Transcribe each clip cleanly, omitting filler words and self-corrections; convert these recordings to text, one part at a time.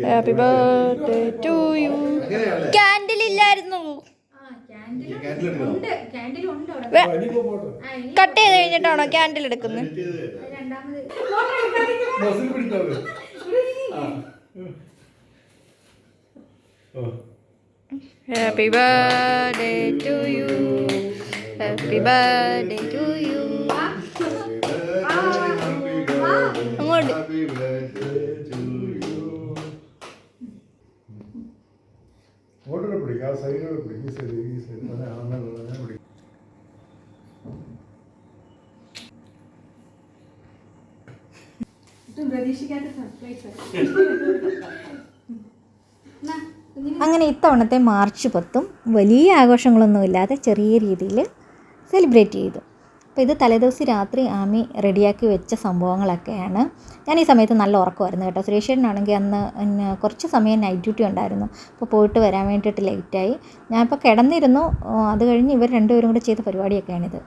Happy birthday to you. Candle ഇല്ലായിരുന്നു. Cut ചെയ്ത് കഴിഞ്ഞിട്ടാണോ ക്യാൻഡിൽ എടുക്കുന്നത്? Happy birthday to you. Happy birthday to you. അങ്ങോട്ട് ഓർഡർ പിടിക്കും. ആ സൈഡിൽ പിടിക്കും. ഈ സൈഡ് അങ്ങനെ പിടിക്കും. അങ്ങനെ ഇത്തവണത്തെ മാർച്ച് 10 വലിയ ആഘോഷങ്ങളൊന്നുമില്ലാതെ ചെറിയ രീതിയിൽ സെലിബ്രേറ്റ് ചെയ്തു. അപ്പോൾ ഇത് തലേദിവസം രാത്രി ആമി റെഡിയാക്കി വെച്ച സംഭവങ്ങളൊക്കെയാണ്. ഞാൻ ഈ സമയത്ത് നല്ല ഉറക്കമായിരുന്നു കേട്ടോ. സുരേഷേട്ടനാണെങ്കിൽ അന്ന് കുറച്ച് സമയം നൈറ്റ് ഡ്യൂട്ടി ഉണ്ടായിരുന്നു. അപ്പോൾ പോയിട്ട് വരാൻ വേണ്ടിയിട്ട് ലേറ്റായി. ഞാനിപ്പോൾ കിടന്നിരുന്നു. അത് കഴിഞ്ഞ് ഇവർ രണ്ടുപേരും കൂടെ ചെയ്ത പരിപാടിയൊക്കെയാണിത്.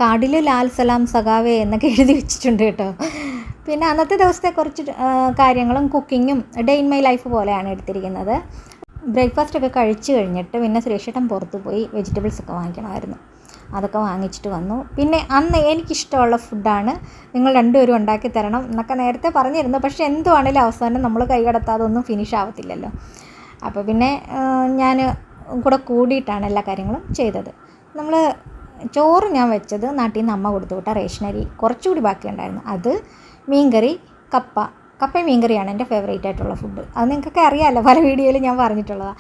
കാർഡിൽ ലാൽ സലാം സഖാവേ എന്നൊക്കെ എഴുതി വെച്ചിട്ടുണ്ട് കേട്ടോ. പിന്നെ അന്നത്തെ ദിവസത്തെ കുറച്ച് കാര്യങ്ങളും കുക്കിങ്ങും ഡേ ഇൻ മൈ ലൈഫ് പോലെയാണ് എടുത്തിരിക്കുന്നത്. ബ്രേക്ക്ഫാസ്റ്റൊക്കെ കഴിച്ച് കഴിഞ്ഞിട്ട് പിന്നെ സുരേഷേട്ടൻ പുറത്ത് പോയി വെജിറ്റബിൾസൊക്കെ വാങ്ങിക്കണമായിരുന്നു. അതൊക്കെ വാങ്ങിച്ചിട്ട് വന്നു. പിന്നെ അന്ന് എനിക്കിഷ്ടമുള്ള ഫുഡാണ്, നിങ്ങൾ രണ്ടുപേരും ഉണ്ടാക്കി തരണം എന്നൊക്കെ നേരത്തെ പറഞ്ഞിരുന്നു. പക്ഷേ എന്തുവാണേലും അവസാനം നമ്മൾ കൈ കടത്താതെ ഒന്നും ഫിനിഷ് ആവത്തില്ലല്ലോ. അപ്പോൾ പിന്നെ ഞാൻ കൂടെ കൂടിയിട്ടാണ് എല്ലാ കാര്യങ്ങളും ചെയ്തത്. നമ്മൾ ചോറ് ഞാൻ വെച്ചത് നാട്ടിൽ നിന്ന് അമ്മ കൊടുത്തു വിട്ട റേഷനരി കുറച്ചുകൂടി ബാക്കിയുണ്ടായിരുന്നു. അത് മീൻകറി, കപ്പയും മീൻകറിയാണ് എൻ്റെ ഫേവറേറ്റ് ആയിട്ടുള്ള ഫുഡ്. അത് നിങ്ങൾക്കൊക്കെ അറിയാമല്ലോ, പല വീഡിയോയിൽ ഞാൻ പറഞ്ഞിട്ടുള്ളതാണ്.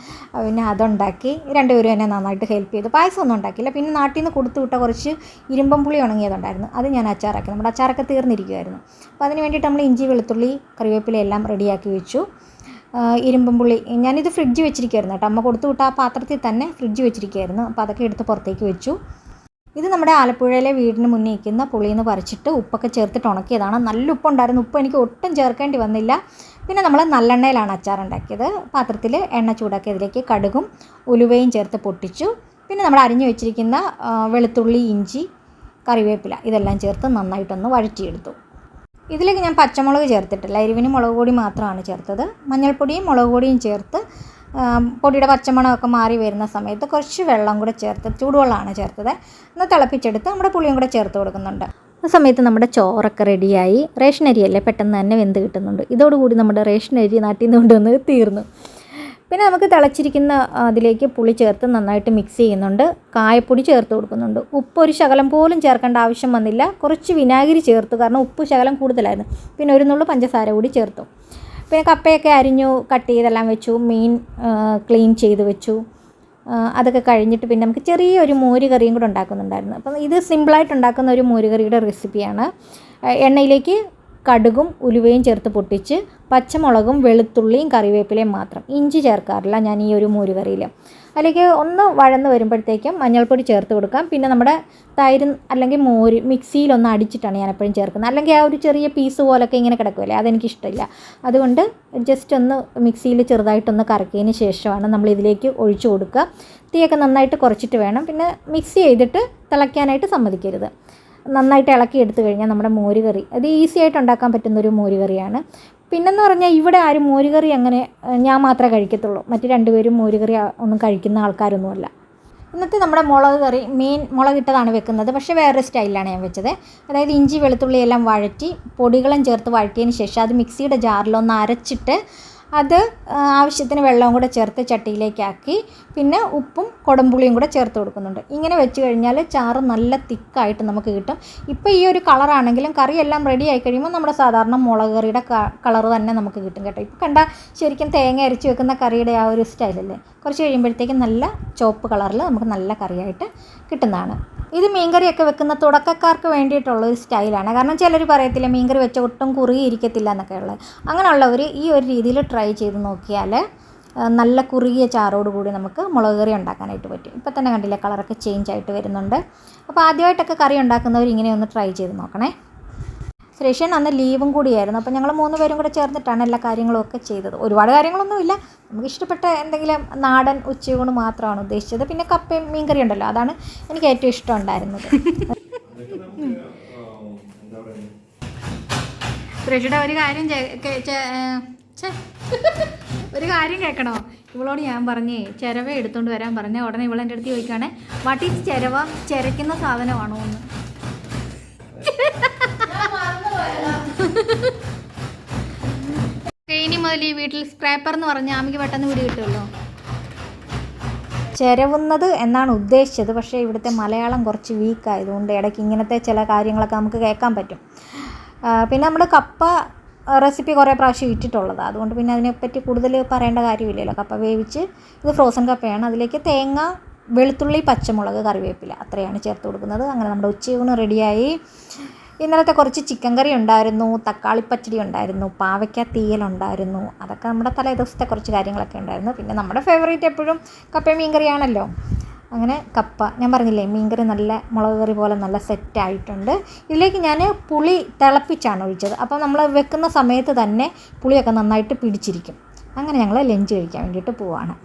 പിന്നെ അതുണ്ടാക്കി രണ്ടുപേരും എന്നെ നന്നായിട്ട് ഹെൽപ്പ് ചെയ്തു. പായസമൊന്നും ഉണ്ടാക്കിയില്ല. പിന്നെ നാട്ടിൽ നിന്ന് കൊടുത്തു വിട്ട കുറച്ച് ഇരുമ്പം പുളി ഉണങ്ങിയതുണ്ടായിരുന്നു. അത് ഞാൻ അച്ചാറാക്കി. നമ്മുടെ അച്ചാറൊക്കെ തീർന്നിരിക്കുമായിരുന്നു. അപ്പോൾ അതിന് വേണ്ടിയിട്ട് നമ്മൾ ഇഞ്ചി, വെളുത്തുള്ളി, കറിവേപ്പില എല്ലാം റെഡിയാക്കി വെച്ചു. ഇരുമ്പം പുളി ഞാനിത് ഫ്രിഡ്ജ് വെച്ചിരിക്കുമായിരുന്നു കേട്ടോ. അമ്മ കൊടുത്തു വിട്ട ആ പാത്രത്തിൽ തന്നെ ഫ്രിഡ്ജ് വെച്ചിരിക്കുമായിരുന്നു. അപ്പോൾ അതൊക്കെ എടുത്ത് പുറത്തേക്ക് വെച്ചു. ഇത് നമ്മുടെ ആലപ്പുഴയിലെ വീടിന് മുന്നേ നിൽക്കുന്ന പുളിയിൽ നിന്ന് പറിച്ചിട്ട് ഉപ്പൊക്കെ ചേർത്തിട്ട് ഉണക്കിയതാണ്. നല്ല ഉപ്പുണ്ടായിരുന്നു. ഉപ്പ് എനിക്ക് ഒട്ടും ചേർക്കേണ്ടി വന്നില്ല. പിന്നെ നമ്മൾ നല്ലെണ്ണയിലാണ് അച്ചാറുണ്ടാക്കിയത്. പാത്രത്തിൽ എണ്ണ ചൂടാക്കി അതിലേക്ക് കടുകും ഉലുവയും ചേർത്ത് പൊട്ടിച്ചു. പിന്നെ നമ്മൾ അരിഞ്ഞു വെച്ചിരിക്കുന്ന വെളുത്തുള്ളി, ഇഞ്ചി, കറിവേപ്പില ഇതെല്ലാം ചേർത്ത് നന്നായിട്ടൊന്ന് വഴറ്റിയെടുത്തു. ഇതിലേക്ക് ഞാൻ പച്ചമുളക് ചേർത്തിട്ടില്ല. എരിവിന് മുളക് പൊടി മാത്രമാണ് ചേർത്തത്. മഞ്ഞൾപ്പൊടിയും മുളക് പൊടിയും ചേർത്ത് പൊടിയുടെ പച്ചമണമൊക്കെ മാറി വരുന്ന സമയത്ത് കുറച്ച് വെള്ളം കൂടെ ചേർത്ത്, ചൂടുവെള്ളമാണ് ചേർത്തത്, ഒന്ന് തിളപ്പിച്ചെടുത്ത് നമ്മുടെ പുളിയും കൂടെ ചേർത്ത് കൊടുക്കുന്നുണ്ട്. ആ സമയത്ത് നമ്മുടെ ചോറൊക്കെ റെഡിയായി. റേഷനരിയല്ലേ, പെട്ടെന്ന് തന്നെ വെന്ത് കിട്ടുന്നുണ്ട്. ഇതോടുകൂടി നമ്മുടെ റേഷനരി നാട്ടിൽ നിന്ന് കൊണ്ടുവന്ന് തീർന്നു. പിന്നെ നമുക്ക് തിളച്ചിരിക്കുന്ന അതിലേക്ക് പുളി ചേർത്ത് നന്നായിട്ട് മിക്സ് ചെയ്യുന്നുണ്ട്. കായപ്പൊടി ചേർത്ത് കൊടുക്കുന്നുണ്ട്. ഉപ്പ് ഒരു ശകലം പോലും ചേർക്കേണ്ട ആവശ്യം വന്നില്ല. കുറച്ച് വിനാഗിരി ചേർത്തു, കാരണം ഉപ്പ് ശകലം കൂടുതലായിരുന്നു. പിന്നെ ഒരു നുള്ളു പഞ്ചസാര കൂടി ചേർത്തു. പിന്നെ കപ്പയൊക്കെ അരിഞ്ഞു കട്ട് ചെയ്തെല്ലാം വെച്ചു. മീൻ ക്ലീൻ ചെയ്ത് വെച്ചു. അതൊക്കെ കഴിഞ്ഞിട്ട് പിന്നെ നമുക്ക് ചെറിയൊരു മോര് കറിയും കൂടെ ഉണ്ടാക്കുന്നുണ്ടായിരുന്നു. അപ്പം ഇത് സിമ്പിളായിട്ട് ഉണ്ടാക്കുന്ന ഒരു മോര് കറിയുടെ റെസിപ്പിയാണ്. എണ്ണയിലേക്ക് കടുകും ഉലുവയും ചേർത്ത് പൊട്ടിച്ച് പച്ചമുളകും വെളുത്തുള്ളിയും കറിവേപ്പിലയും മാത്രം, ഇഞ്ചി ചേർക്കാറില്ല ഞാൻ ഈ ഒരു മോര് കറിയിൽ. അതിലേക്ക് ഒന്ന് വഴന്ന് വരുമ്പോഴത്തേക്കും മഞ്ഞൾപ്പൊടി ചേർത്ത് കൊടുക്കാം. പിന്നെ നമ്മുടെ തൈര് അല്ലെങ്കിൽ മോര് മിക്സിയിലൊന്ന് അടിച്ചിട്ടാണ് ഞാൻ എപ്പോഴും ചേർക്കുന്നത്. അല്ലെങ്കിൽ ആ ഒരു ചെറിയ പീസ് പോലൊക്കെ ഇങ്ങനെ കിടക്കുമല്ലേ, അതെനിക്കിഷ്ടമില്ല. അതുകൊണ്ട് ജസ്റ്റ് ഒന്ന് മിക്സിയിൽ ചെറുതായിട്ടൊന്ന് കറക്കിയതിന് ശേഷമാണ് നമ്മൾ ഇതിലേക്ക് ഒഴിച്ചു കൊടുക്കുക. തീയൊക്കെ നന്നായിട്ട് കുറച്ചിട്ട് വേണം. പിന്നെ മിക്സ് ചെയ്തിട്ട് തിളയ്ക്കാനായിട്ട് സമ്മതിക്കരുത്. നന്നായിട്ട് ഇളക്കി എടുത്തു കഴിഞ്ഞാൽ നമ്മുടെ മോര് കറി അത് ഈസി ആയിട്ട് ഉണ്ടാക്കാൻ പറ്റുന്നൊരു മോര് കറിയാണ്. പിന്നെന്ന് പറഞ്ഞാൽ ഇവിടെ ആരും മോര് കറി അങ്ങനെ ഞാൻ മാത്രമേ കഴിക്കത്തുള്ളൂ. മറ്റ് രണ്ടുപേരും മോര് കറി ഒന്നും കഴിക്കുന്ന ആൾക്കാരൊന്നുമല്ല. ഇന്നത്തെ നമ്മുടെ മുളക് കറി മീൻ മുളകിട്ടതാണ് വെക്കുന്നത്. പക്ഷേ വേറൊരു സ്റ്റൈലിലാണ് ഞാൻ വെച്ചത്. അതായത് ഇഞ്ചി വെളുത്തുള്ളി എല്ലാം വഴറ്റി പൊടികളും ചേർത്ത് വഴറ്റിയതിന് ശേഷം അത് മിക്സിയുടെ ജാറിലൊന്ന് അരച്ചിട്ട് അത് ആവശ്യത്തിന് വെള്ളവും കൂടെ ചേർത്ത് ചട്ടിയിലേക്കാക്കി പിന്നെ ഉപ്പും കുടംപുളിയും കൂടെ ചേർത്ത് കൊടുക്കുന്നുണ്ട്. ഇങ്ങനെ വെച്ച് കഴിഞ്ഞാൽ ചാറ് നല്ല തിക്കായിട്ട് നമുക്ക് കിട്ടും. ഇപ്പോൾ ഈ ഒരു കളറാണെങ്കിലും കറിയെല്ലാം റെഡി ആയി കഴിയുമ്പോൾ നമ്മുടെ സാധാരണ മുളക് കറിയുടെ കളർ തന്നെ നമുക്ക് കിട്ടും കേട്ടോ. ഇപ്പോൾ കണ്ടാൽ ശരിക്കും തേങ്ങ അരച്ച് വെക്കുന്ന കറിയുടെ ആ ഒരു സ്റ്റൈലല്ലേ. കുറച്ച് കഴിയുമ്പോഴത്തേക്കും നല്ല ചുവപ്പ് കളറിൽ നമുക്ക് നല്ല കറിയായിട്ട് കിട്ടുന്നതാണ്. ഇത് മീൻകറിയൊക്കെ വെക്കുന്ന തുടക്കക്കാർക്ക് വേണ്ടിയിട്ടുള്ളൊരു സ്റ്റൈലാണ്. കാരണം ചിലർ പറയത്തില്ല മീൻകറി വെച്ച ഒട്ടും കുറുകിയിരിക്കത്തില്ല എന്നൊക്കെ ഉള്ളത്. അങ്ങനെയുള്ളവർ ഈ ഒരു രീതിയിൽ ട്രൈ ചെയ്ത് നോക്കിയാൽ നല്ല കുറുകിയ ചാറോടുകൂടി നമുക്ക് മുളക് കറി ഉണ്ടാക്കാനായിട്ട് പറ്റും. ഇപ്പോൾ തന്നെ കണ്ടില്ലേ കളറൊക്കെ ചേഞ്ച് ആയിട്ട് വരുന്നുണ്ട്. അപ്പോൾ ആദ്യമായിട്ടൊക്കെ കറി ഉണ്ടാക്കുന്നവർ ഇങ്ങനെ ഒന്ന് ട്രൈ ചെയ്ത് നോക്കണേ. സുരേഷൻ അന്ന് ലീവും കൂടിയായിരുന്നു. അപ്പോൾ ഞങ്ങൾ 3 പേരും കൂടെ ചേർന്നിട്ടാണ് എല്ലാ കാര്യങ്ങളും ഒക്കെ ചെയ്തത്. ഒരുപാട് കാര്യങ്ങളൊന്നുമില്ല, നമുക്ക് ഇഷ്ടപ്പെട്ട എന്തെങ്കിലും നാടൻ ഉച്ചയൂണ് മാത്രമാണ് ഉദ്ദേശിച്ചത്. പിന്നെ കപ്പയും മീൻകറി ഉണ്ടല്ലോ, അതാണ് എനിക്ക് ഏറ്റവും ഇഷ്ടം ഉണ്ടായിരുന്നത്. സുരേഷിയുടെ ഒരു കാര്യം ഒരു കാര്യം കേൾക്കണോ? ഇവളോട് ഞാൻ പറഞ്ഞേ ചിരവ എടുത്തുകൊണ്ട് വരാൻ പറഞ്ഞ ഉടനെ ഇവളെൻ്റെ അടുത്ത് ചോദിക്കുകയാണെ വാട്ട് ഈസ് ചിരവ, ചിരയ്ക്കുന്ന സാധനമാണോ എന്ന്. ഇനി മുതൽ ഈ വീട്ടിൽ സ്ക്രാപ്പർ എന്ന് പറഞ്ഞാൽ ആമിക്ക് പെട്ടെന്ന് പിടി കിട്ടുമല്ലോ. ചിരവുന്നത് എന്നാണ് ഉദ്ദേശിച്ചത്, പക്ഷേ ഇവിടുത്തെ മലയാളം കുറച്ച് വീക്കായതുകൊണ്ട് ഇടയ്ക്ക് ഇങ്ങനത്തെ ചില കാര്യങ്ങളൊക്കെ നമുക്ക് കേൾക്കാൻ പറ്റും. പിന്നെ നമ്മൾ കപ്പ റെസിപ്പി കുറേ പ്രാവശ്യം ഇട്ടിട്ടുള്ളതാണ്, അതുകൊണ്ട് പിന്നെ അതിനെപ്പറ്റി കൂടുതൽ പറയേണ്ട കാര്യമില്ലല്ലോ. കപ്പ വേവിച്ച്, ഇത് ഫ്രോസൺ കപ്പയാണ്, അതിലേക്ക് തേങ്ങ, വെളുത്തുള്ളി, പച്ചമുളക്, കറിവേപ്പില അത്രയാണ് ചേർത്ത് കൊടുക്കുന്നത്. അങ്ങനെ നമ്മുടെ ഉച്ചയൂണ് റെഡിയായി. ഇന്നലത്തെ കുറച്ച് ചിക്കൻ കറി ഉണ്ടായിരുന്നു, തക്കാളിപ്പച്ചടി ഉണ്ടായിരുന്നു, പാവയ്ക്ക തീയലുണ്ടായിരുന്നു. അതൊക്കെ നമ്മുടെ തലേ ദിവസത്തെ കുറച്ച് കാര്യങ്ങളൊക്കെ ഉണ്ടായിരുന്നു. പിന്നെ നമ്മുടെ ഫേവറേറ്റ് എപ്പോഴും കപ്പയും മീൻ കറിയാണല്ലോ. അങ്ങനെ കപ്പ ഞാൻ പറഞ്ഞില്ലേ, മീൻകറി നല്ല മുളക് കറി പോലെ നല്ല സെറ്റായിട്ടുണ്ട്. ഇതിലേക്ക് ഞാൻ പുളി തിളപ്പിച്ചാണ് ഒഴിച്ചത്. അപ്പോൾ നമ്മൾ വെക്കുന്ന സമയത്ത് തന്നെ പുളിയൊക്കെ നന്നായിട്ട് പിടിച്ചിരിക്കും. അങ്ങനെ ഞങ്ങൾ ലഞ്ച് കഴിക്കാൻ വേണ്ടിയിട്ട് പോവാണ്.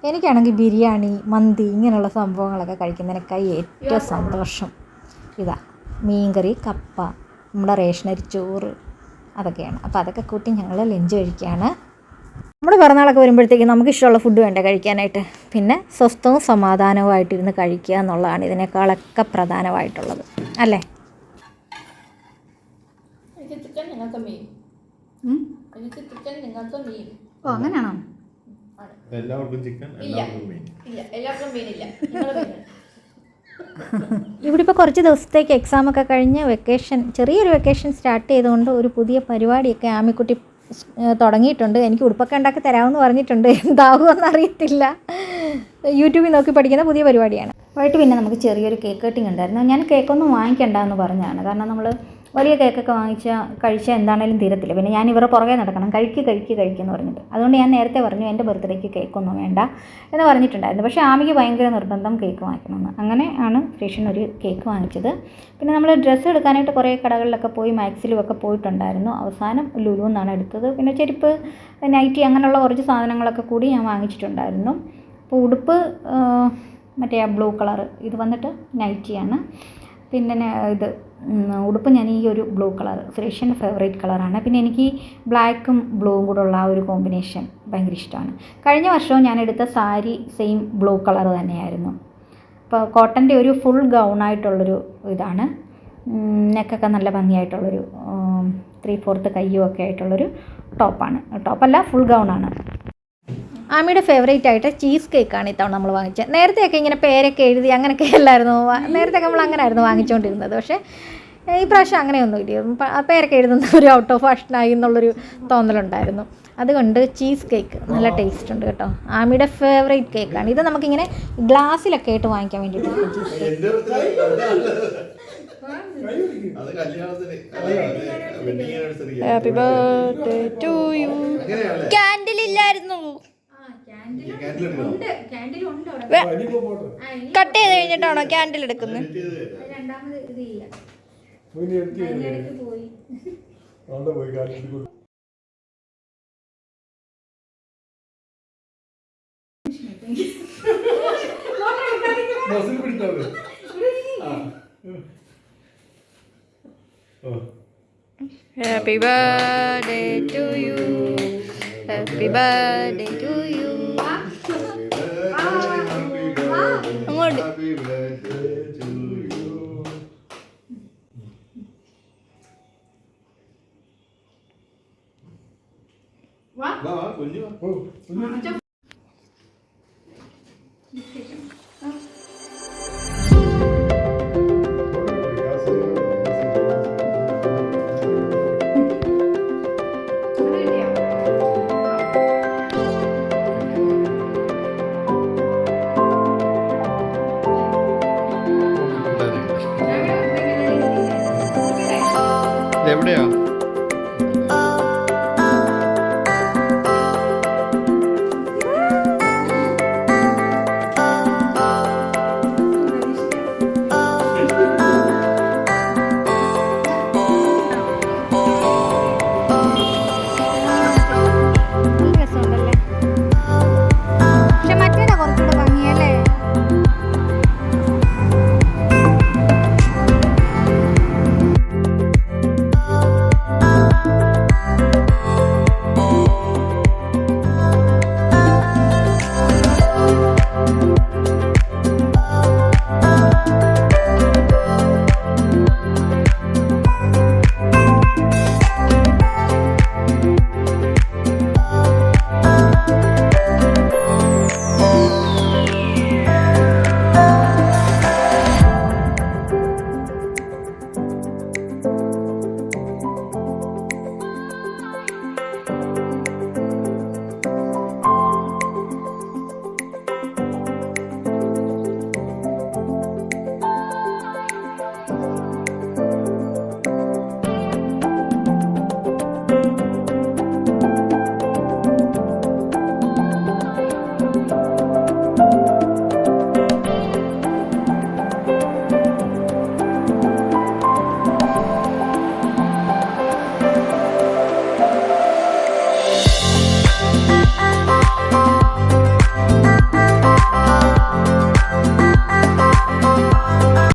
എനിക്കാണെങ്കിൽ ബിരിയാണി, മന്തി ഇങ്ങനെയുള്ള സംഭവങ്ങളൊക്കെ കഴിക്കുന്നതിനേക്കായി ഏറ്റവും സന്തോഷം ഇതാ മീൻകറി, കപ്പ, നമ്മുടെ റേഷനരി ചോറ് അതൊക്കെയാണ്. അപ്പോൾ അതൊക്കെ കൂട്ടി ഞങ്ങൾ ലഞ്ച് കഴിക്കുകയാണ്. നമ്മുടെ പിറന്നാളൊക്കെ വരുമ്പോഴത്തേക്ക് നമുക്ക് ഇഷ്ടമുള്ള ഫുഡ് വേണ്ടേ കഴിക്കാനായിട്ട്. പിന്നെ സ്വസ്ഥവും സമാധാനവുമായിട്ടിരുന്ന് കഴിക്കുക എന്നുള്ളതാണ് ഇതിനേക്കാളൊക്കെ പ്രധാനമായിട്ടുള്ളത്, അല്ലേ? ഓ അങ്ങനെയാണോ? എല്ലാവർക്കും ചിക്കൻ, എല്ലാവർക്കും മീൻ. ഇവിടെ ഇപ്പോൾ കുറച്ച് ദിവസത്തേക്ക് എക്സാമൊക്കെ കഴിഞ്ഞ് ചെറിയൊരു വെക്കേഷൻ സ്റ്റാർട്ട് ചെയ്തുകൊണ്ട് ഒരു പുതിയ പരിപാടിയൊക്കെ ആമിക്കുട്ടി തുടങ്ങിയിട്ടുണ്ട്. എനിക്ക് ഉടുപ്പൊക്കെ ഉണ്ടാക്കി തരാമെന്ന് പറഞ്ഞിട്ടുണ്ട്. എന്താകുമെന്ന് അറിയത്തില്ല. യൂട്യൂബിൽ നോക്കി പഠിക്കുന്ന പുതിയ പരിപാടിയാണ്. വൈകിട്ട് പിന്നെ നമുക്ക് ചെറിയൊരു കേക്ക് കട്ടിങ് ഉണ്ടായിരുന്നു. ഞാൻ കേക്കൊന്നും വാങ്ങിക്കണ്ടെന്ന് പറഞ്ഞതാണ്. കാരണം നമ്മൾ വലിയ കേക്കൊക്കെ കഴിച്ചാൽ എന്താണേലും തീരത്തില്ല. പിന്നെ ഞാൻ ഇവരുടെ പുറകെ നടക്കണം, കഴിക്കുമെന്ന് പറഞ്ഞിട്ട്. അതുകൊണ്ട് ഞാൻ നേരത്തെ പറഞ്ഞു എൻ്റെ ബർത്ത്ഡേക്ക് കേക്കൊന്നും വേണ്ട എന്ന് പറഞ്ഞിട്ടുണ്ടായിരുന്നു. പക്ഷേ ആമിക്ക് ഭയങ്കര നിർബന്ധം കേക്ക് വാങ്ങിക്കണമെന്ന്. അങ്ങനെ ആണ് ഫ്രീഷിനൊരു കേക്ക് വാങ്ങിച്ചത്. പിന്നെ നമ്മൾ ഡ്രസ്സ് എടുക്കാനായിട്ട് കുറേ കടകളിലൊക്കെ പോയി മാക്സിലും ഒക്കെ പോയിട്ടുണ്ടായിരുന്നു. അവസാനം ലുലു എന്നാണ് എടുത്തത്. പിന്നെ ചെരുപ്പ്, നൈറ്റി അങ്ങനെയുള്ള കുറച്ച് സാധനങ്ങളൊക്കെ കൂടി ഞാൻ വാങ്ങിച്ചിട്ടുണ്ടായിരുന്നു. അപ്പോൾ ഉടുപ്പ് മറ്റേ ബ്ലൂ കളർ, ഇത് വന്നിട്ട് നൈറ്റിയാണ്. പിന്നെ ഇത് ഉടുപ്പ് ഞാൻ ഈ ഒരു ബ്ലൂ കളർ സുരേഷിൻ്റെ ഫേവറേറ്റ് കളറാണ്. പിന്നെ എനിക്ക് ബ്ലാക്കും ബ്ലൂവും കൂടെ ഉള്ള ആ ഒരു കോമ്പിനേഷൻ ഭയങ്കര ഇഷ്ടമാണ്. കഴിഞ്ഞ വർഷവും ഞാൻ എടുത്ത സാരി സെയിം ബ്ലൂ കളർ തന്നെയായിരുന്നു. അപ്പോൾ കോട്ടൻ്റെ ഒരു ഫുൾ ഗൗണായിട്ടുള്ളൊരു ഇതാണ്. നെക്കൊക്കെ നല്ല ഭംഗിയായിട്ടുള്ളൊരു 3/4 കയ്യും ഒക്കെ ആയിട്ടുള്ളൊരു ടോപ്പല്ല, ഫുൾ ഗൗണാണ്. ആമിയുടെ ഫേവറേറ്റ് ആയിട്ട് ചീസ് കേക്കാണ് ഇത്തവണ നമ്മൾ വാങ്ങിച്ചത്. നേരത്തെയൊക്കെ ഇങ്ങനെ പേരൊക്കെ എഴുതി അങ്ങനെയൊക്കെ അല്ലായിരുന്നു, നേരത്തെ നമ്മൾ അങ്ങനെ ആയിരുന്നു വാങ്ങിച്ചുകൊണ്ടിരുന്നത്. പക്ഷേ ഈ പ്രാവശ്യം അങ്ങനെയൊന്നുമില്ല. പേരൊക്കെ എഴുതുന്ന ഒരു ഔട്ട് ഓഫ് ഫാഷനായി എന്നുള്ളൊരു തോന്നലുണ്ടായിരുന്നു. അതുകൊണ്ട് ചീസ് കേക്ക് നല്ല ടേസ്റ്റ് ഉണ്ട് കേട്ടോ. ആമിയുടെ ഫേവറേറ്റ് കേക്കാണ് ഇത്. നമുക്കിങ്ങനെ ഗ്ലാസ്സിലൊക്കെ ആയിട്ട് വാങ്ങിക്കാൻ വേണ്ടിയിട്ട്. Happy birthday to you. Candle ഇല്ലായിരുന്നു. കട്ട് ചെയ്ത് കഴിഞ്ഞിട്ടാണോ ക്യാൻഡിൽ എടുക്കുന്നത്? Happy birthday to you. Happy birthday to you. അങ്ങോട്ട് എവിടെയാ?